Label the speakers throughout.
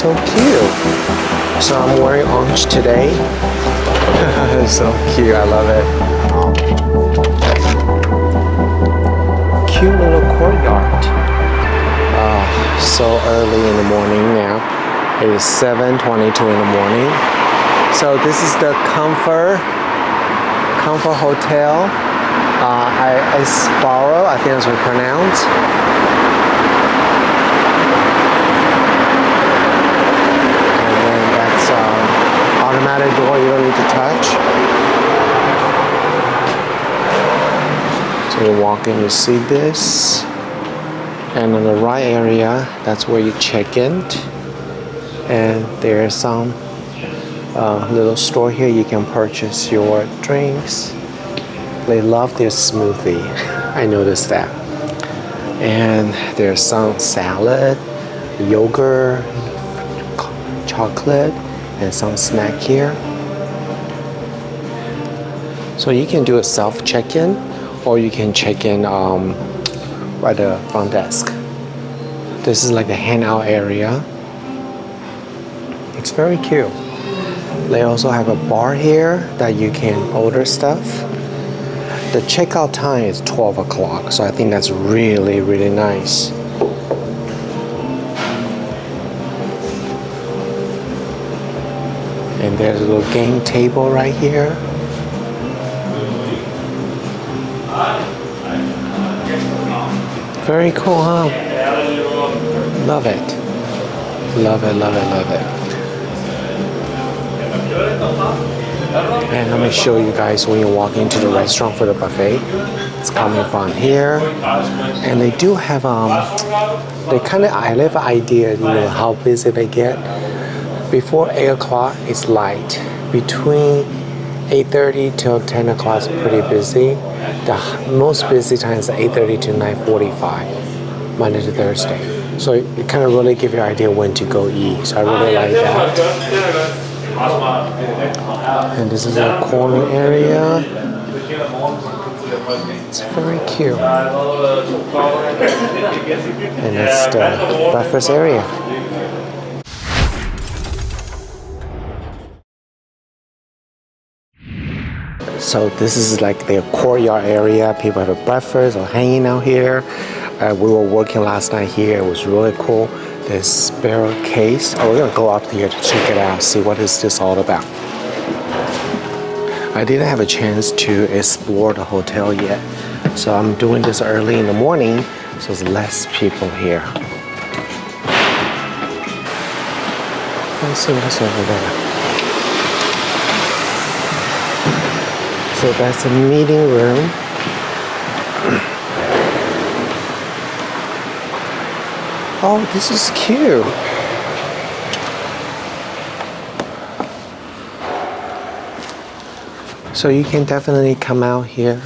Speaker 1: So cute. So I'm wearing orange today. So cute, I love it. Cute little courtyard. So early in the morning now. It is 7:22 in the morning. So this is the Comfort Hotel. Sparrow, I think that's what it's pronounced. And then that's automatic door, you don't need to touch. So you walk in, you see this. And in the right area, that's where you check in. And there's some little store here you can purchase your drinks. They love their smoothie. I noticed that. And there's some salad, yogurt, chocolate, and some snack here. So you can do a self check-in, or you can check in by the front desk. This is like a hangout area. It's very cute. They also have a bar here that you can order stuff. The checkout time is 12 o'clock, so I think that's really, really nice. And there's a little game table right here. Very cool, huh? Love it. Love it, love it, love it. And let me show you guys when you walk into the restaurant for the buffet. It's coming from here. And they do have, I have an idea, how busy they get. Before 8 o'clock, it's light. Between 8:30 till 10 o'clock is pretty busy. The most busy time is 8:30 to 9:45, Monday to Thursday. So it kind of really gives you an idea when to go eat. So I really like that. And this is a corner area. It's very cute. And that's the breakfast area. So this is like their courtyard area. People have a breakfast or hanging out here. We were working last night here. It was really cool. This sparrow case. We're gonna go up here to check it out, see what is this all about. I didn't have a chance to explore the hotel yet, so I'm doing this early in the morning, so there's less people here. Let's see what's over there. So that's a meeting room. Oh, this is cute. So you can definitely come out here.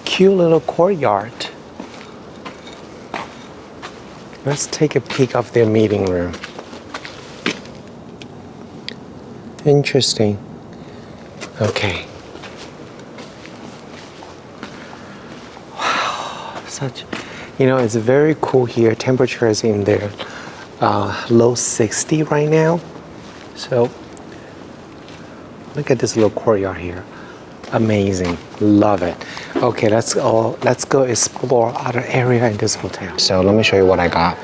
Speaker 1: Cute little courtyard. Let's take a peek of their meeting room. Interesting. Okay. Wow, it's very cool here. Temperature is in there, low 60 right now. So look at this little courtyard here. Amazing, love it. Okay, let's go explore other area in this hotel. So let me show you what I got.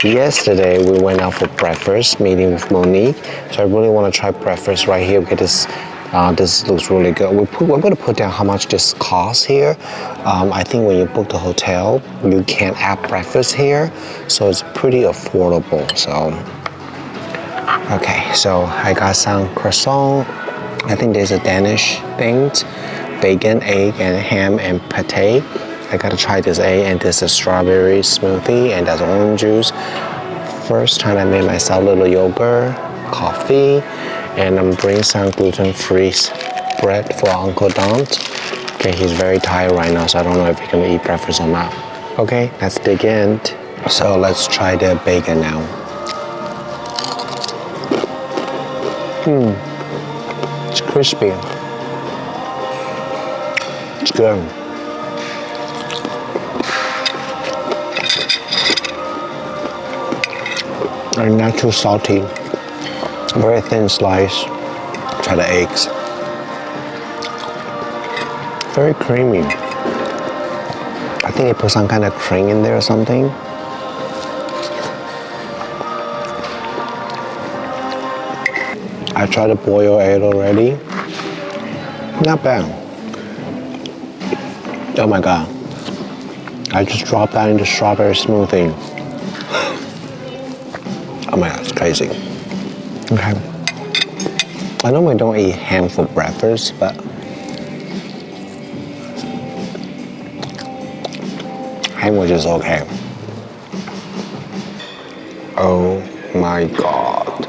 Speaker 1: Yesterday we went out for breakfast, meeting with Monique. So I really want to try breakfast right here because this looks really good. We're going to put down how much this costs here. I think when you book the hotel, you can add breakfast here, so it's pretty affordable. So, okay, so I got some croissant. I think there's a Danish thing, bacon, egg, and ham and pate. I gotta try this egg, and this is strawberry smoothie, and that's orange juice. First time I made myself a little yogurt, coffee, and I'm bringing some gluten-free bread for Uncle Don. Okay, he's very tired right now, so I don't know if he can eat breakfast or not. Okay, let's dig in. So let's try the bacon now. It's crispy. It's good. are not too salty. Very thin slice. Try the eggs. Very creamy. I think they put some kind of cream in there or something. I tried to boil egg already. Not bad. Oh my god. I just dropped that into strawberry smoothie. Oh my god, it's crazy. Okay. I normally don't eat ham for breakfast, but ham was just okay. Oh my god.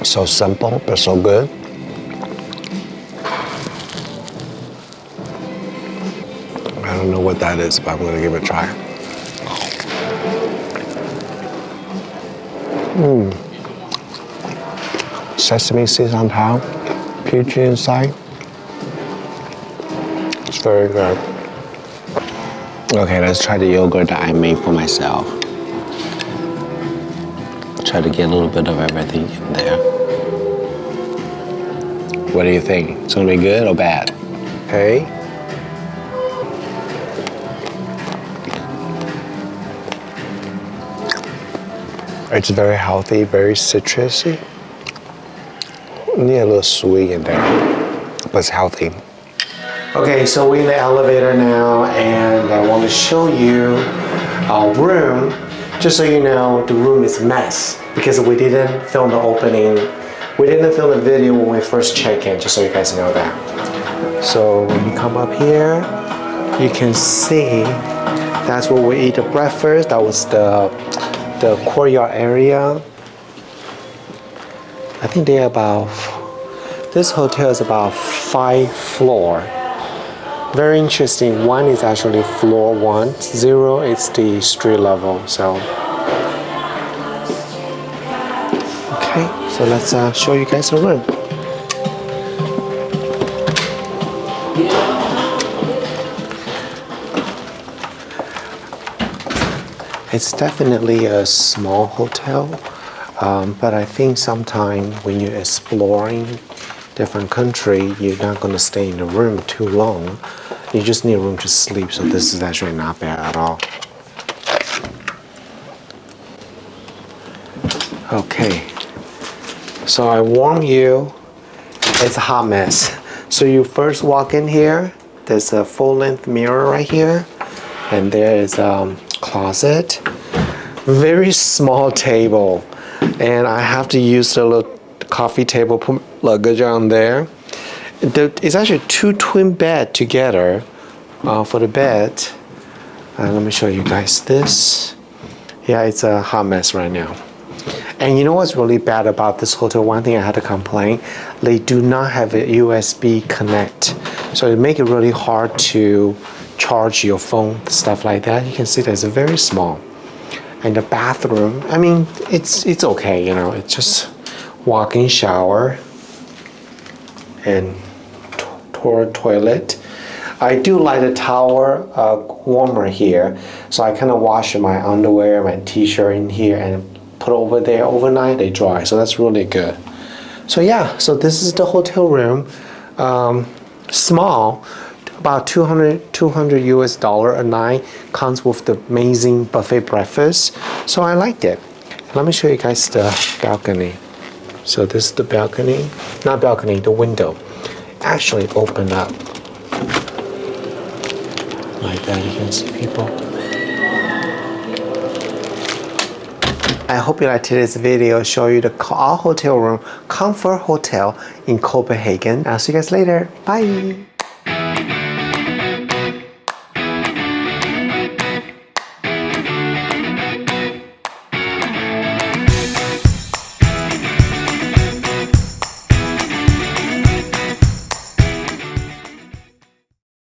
Speaker 1: So simple, but so good. I don't know what that is, but I'm gonna give it a try. Sesame seeds on top, peachy inside. It's very good. Okay, let's try the yogurt that I made for myself. Try to get a little bit of everything in there. What do you think? It's gonna be good or bad? Okay. It's very healthy, very citrusy. Need a little sweet in there, but it's healthy. Okay, so we're in the elevator now, and I want to show you our room. Just so you know, the room is a mess because we didn't film the opening. We didn't film the video when we first check in, just so you guys know that. So when you come up here, you can see that's where we eat the breakfast. That was the courtyard area. I think they're about, this hotel is about 5 floors. Very interesting. 1 is actually floor 1, 0 is the street level. So, okay, so let's show you guys the room. It's definitely a small hotel, but I think sometimes when you're exploring different country, you're not going to stay in the room too long. You just need room to sleep, so this is actually not bad at all. Okay, so I warn you, it's a hot mess. So you first walk in here, there's a full-length mirror right here, and there is a closet. Very small table, and I have to use the little coffee table, put luggage on there. It's actually 2 twin beds together for the bed. Let me show you guys this. Yeah, it's a hot mess right now. And you know what's really bad about this hotel? One thing I had to complain, they do not have a USB connect. So it makes it really hard to charge your phone, stuff like that. You can see that it's very small. And the bathroom, I mean, it's okay, you know, it's just walk-in shower and toilet. I do like the towel warmer here, so I kind of wash my underwear, my t-shirt in here and put over there overnight, they dry, so that's really good. So yeah, so this is the hotel room. Small, about $200 US a night, comes with the amazing buffet breakfast, so I liked it. Let me show you guys the balcony. So this is the balcony, not balcony, the window. Actually open up like that, you can see people. I hope you liked today's video, show you our hotel room, Comfort Hotel in Copenhagen. I'll see you guys later. Bye.